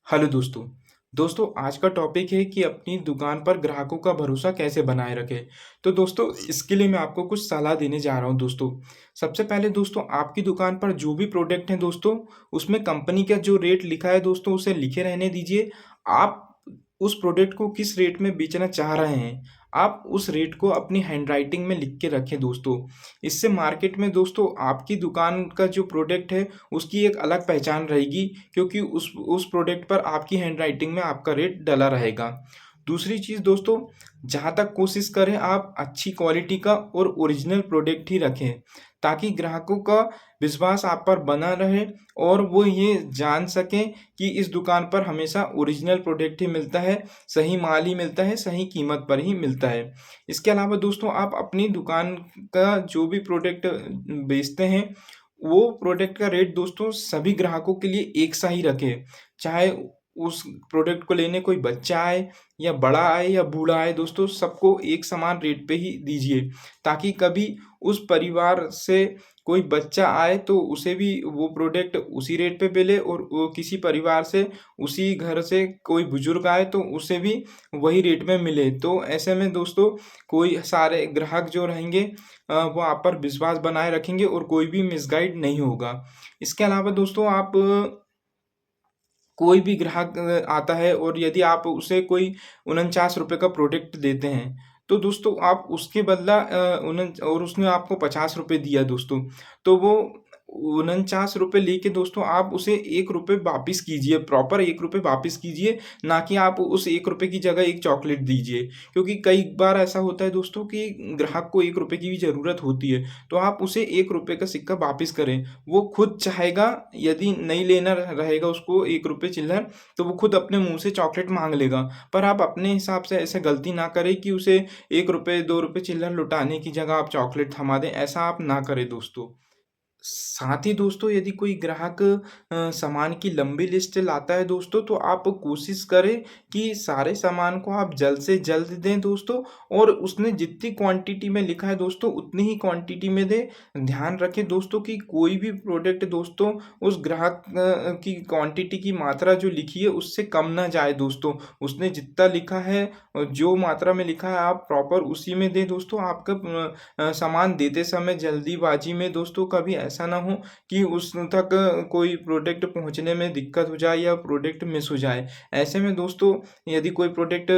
Hello दोस्तों। दोस्तों आज का टॉपिक है कि अपनी दुकान पर ग्राहकों का भरोसा कैसे बनाए रखें। तो दोस्तों इसके लिए मैं आपको कुछ सलाह देने जा रहा हूँ दोस्तों। सबसे पहले दोस्तों आपकी दुकान पर जो भी प्रोडक्ट हैं दोस्तों, उसमें कंपनी का जो रेट लिखा है दोस्तों उसे लिखे रहने दीजिए। आप उस प्रोडक्ट को किस रेट में बेचना चाह रहे हैं, आप उस रेट को अपनी हैंडराइटिंग में लिख के रखें दोस्तों। इससे मार्केट में दोस्तों आपकी दुकान का जो प्रोडक्ट है उसकी एक अलग पहचान रहेगी, क्योंकि उस प्रोडक्ट पर आपकी हैंडराइटिंग में आपका रेट डला रहेगा। दूसरी चीज़ दोस्तों, जहाँ तक कोशिश करें आप अच्छी क्वालिटी का और ओरिजिनल प्रोडक्ट ही रखें, ताकि ग्राहकों का विश्वास आप पर बना रहे और वो ये जान सकें कि इस दुकान पर हमेशा ओरिजिनल प्रोडक्ट ही मिलता है, सही माल ही मिलता है, सही कीमत पर ही मिलता है। इसके अलावा दोस्तों आप अपनी दुकान का जो भी प्रोडक्ट बेचते हैं, वो प्रोडक्ट का रेट दोस्तों सभी ग्राहकों के लिए एक सा ही रखें। चाहे उस प्रोडक्ट को लेने कोई बच्चा आए या बड़ा आए या बूढ़ा आए दोस्तों, सबको एक समान रेट पे ही दीजिए, ताकि कभी उस परिवार से कोई बच्चा आए तो उसे भी वो प्रोडक्ट उसी रेट पे मिले, और वो किसी परिवार से उसी घर से कोई बुजुर्ग आए तो उसे भी वही रेट में मिले। तो ऐसे में दोस्तों कोई सारे ग्राहक जो रहेंगे वो आप पर विश्वास बनाए रखेंगे और कोई भी मिसगाइड नहीं होगा। इसके अलावा दोस्तों आप कोई भी ग्राहक आता है और यदि आप उसे कोई ₹49 का प्रोडक्ट देते हैं, तो दोस्तों आप उसके बदला और उसने आपको ₹50 दिया दोस्तों, तो वो ₹49 लेके दोस्तों आप उसे ₹1 वापिस कीजिए, प्रॉपर ₹1 वापिस कीजिए, ना कि आप उस ₹1 की जगह एक चॉकलेट दीजिए। क्योंकि कई बार ऐसा होता है दोस्तों कि ग्राहक को ₹1 की भी ज़रूरत होती है, तो आप उसे ₹1 का सिक्का वापिस करें। वो खुद चाहेगा, यदि नहीं लेना रहेगा उसको ₹1 चिल्लर, तो वो खुद अपने मुँह से चॉकलेट माँग लेगा। पर आप अपने हिसाब से ऐसे गलती ना करें कि उसे ₹1 ₹2 चिल्लर लौटाने की जगह आप चॉकलेट थमा दें, ऐसा आप ना करें दोस्तों। साथ ही दोस्तों यदि कोई ग्राहक सामान की लंबी लिस्ट लाता है दोस्तों, तो आप कोशिश करें कि सारे सामान को आप जल्द से जल्द दें दोस्तों, और उसने जितनी क्वांटिटी में लिखा है दोस्तों उतनी ही क्वांटिटी में दें। ध्यान रखें दोस्तों कि कोई भी प्रोडक्ट दोस्तों उस ग्राहक की क्वांटिटी की मात्रा जो लिखी है उससे कम ना जाए दोस्तों। उसने जितना लिखा है और जो मात्रा में लिखा है आप प्रॉपर उसी में दें दोस्तों। आपका सामान देते समय जल्दीबाजी में दोस्तों कभी ऐसा ना हो कि उस तक कोई प्रोडक्ट पहुंचने में दिक्कत हो जाए या प्रोडक्ट मिस हो जाए। ऐसे में दोस्तों यदि कोई प्रोडक्ट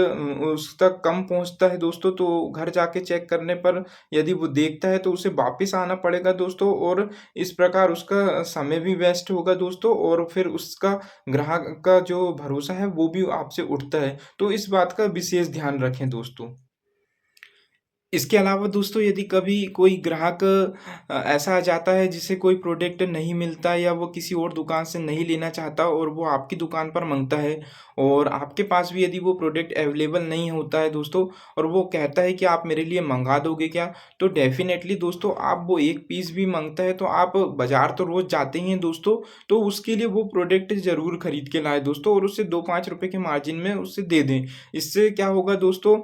उस तक कम पहुंचता है दोस्तों, तो घर जाके चेक करने पर यदि वो देखता है तो उसे वापस आना पड़ेगा दोस्तों, और इस प्रकार उसका समय भी वेस्ट होगा दोस्तों, और फिर उसका ग्राहक का जो भरोसा है वो भी आपसे उठता है। तो इस बात का विशेष ध्यान रखें दोस्तों। इसके अलावा दोस्तों यदि कभी कोई ग्राहक ऐसा आ जाता है जिसे कोई प्रोडक्ट नहीं मिलता या वो किसी और दुकान से नहीं लेना चाहता और वो आपकी दुकान पर मांगता है, और आपके पास भी यदि वो प्रोडक्ट अवेलेबल नहीं होता है दोस्तों, और वो कहता है कि आप मेरे लिए मंगा दोगे क्या, तो डेफिनेटली दोस्तों आप वो एक पीस भी मांगता है तो आप बाजार तो रोज़ जाते ही हैं दोस्तों, तो उसके लिए वो प्रोडक्ट ज़रूर खरीद के लाएँ दोस्तों, और उससे 2-5 रुपए के मार्जिन में उसे दे दें। इससे क्या होगा दोस्तों,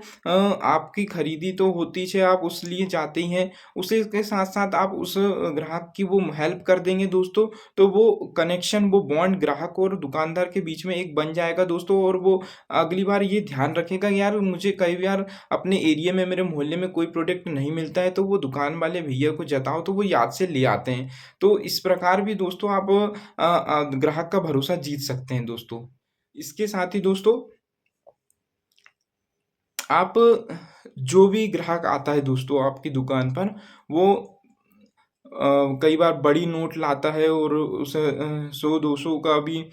आपकी खरीदी तो होती है, आप उस लिए जाते ही हैं, उसी के साथ-साथ आप उस ग्राहक की वो हेल्प कर देंगे दोस्तों, तो वो कनेक्शन, वो बॉन्ड ग्राहक और दुकानदार के बीच में एक बन जाएगा दोस्तों, और वो अगली बार ये ध्यान रखेगा यार मुझे कई बार अपने एरिया में, मेरे मोहल्ले में कोई प्रोडक्ट नहीं मिलता है, तो वो दुकान वाले भैया को जताओ तो वो याद से ले आते हैं। तो इस प्रकार भी दोस्तों आप ग्राहक का भरोसा जीत सकते हैं दोस्तों। इसके साथ ही दोस्तों आप जो भी ग्राहक आता है दोस्तों आपकी दुकान पर, वो कई बार बड़ी नोट लाता है और उसे 100-200 का भी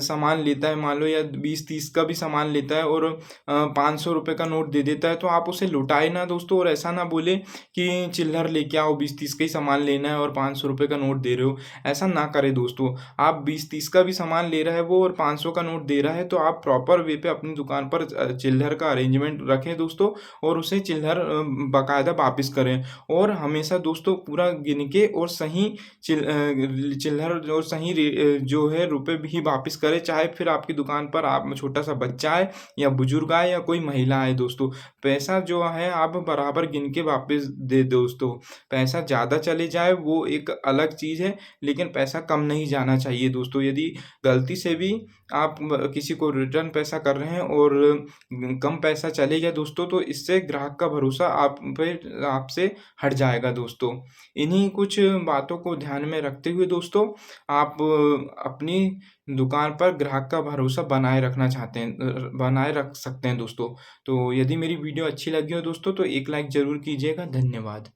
सामान लेता है मान लो, या 20-30 का भी सामान लेता है और ₹500 का नोट दे देता है, तो आप उसे लुटाए ना दोस्तों, और ऐसा ना बोले कि चिल्लर लेके आओ, 20-30 का ही सामान लेना है और ₹500 का नोट दे रहे हो। ऐसा ना करें दोस्तों। आप 20-30 का भी सामान ले रहा है वो और 500 का नोट दे रहा है, तो आप प्रॉपर वे पे अपनी दुकान पर चिल्लर का अरेंजमेंट रखें दोस्तों, और उसे चिल्लर बाकायदा वापिस करें। और हमेशा दोस्तों पूरा गिन के और सही चिल्लर और सही जो है रुपए भी वापिस करें, चाहे फिर आपकी दुकान पर आप छोटा-सा बच्चा आए या बुजुर्ग आए या कोई महिला आए दोस्तों। पैसा जो है आप बराबर गिन के वापस दे दोस्तों। पैसा ज़्यादा चले जाए वो एक अलग चीज़ है, लेकिन पैसा कम नहीं जाना चाहिए दोस्तों। यदि गलती से भी आप किसी को रिटर्न पैसा कर रहे हैं और कम पैसा चले गया दोस्तों, तो इससे ग्राहक का भरोसा आप पे आपसे हट जाएगा दोस्तों। इन्हीं कुछ बातों को ध्यान में रखते हुए दोस्तों, आप अपनी दुकान पर ग्राहक का भरोसा बनाए रख सकते हैं दोस्तों। तो यदि मेरी वीडियो अच्छी लगी हो दोस्तों, तो एक लाइक ज़रूर कीजिएगा। धन्यवाद।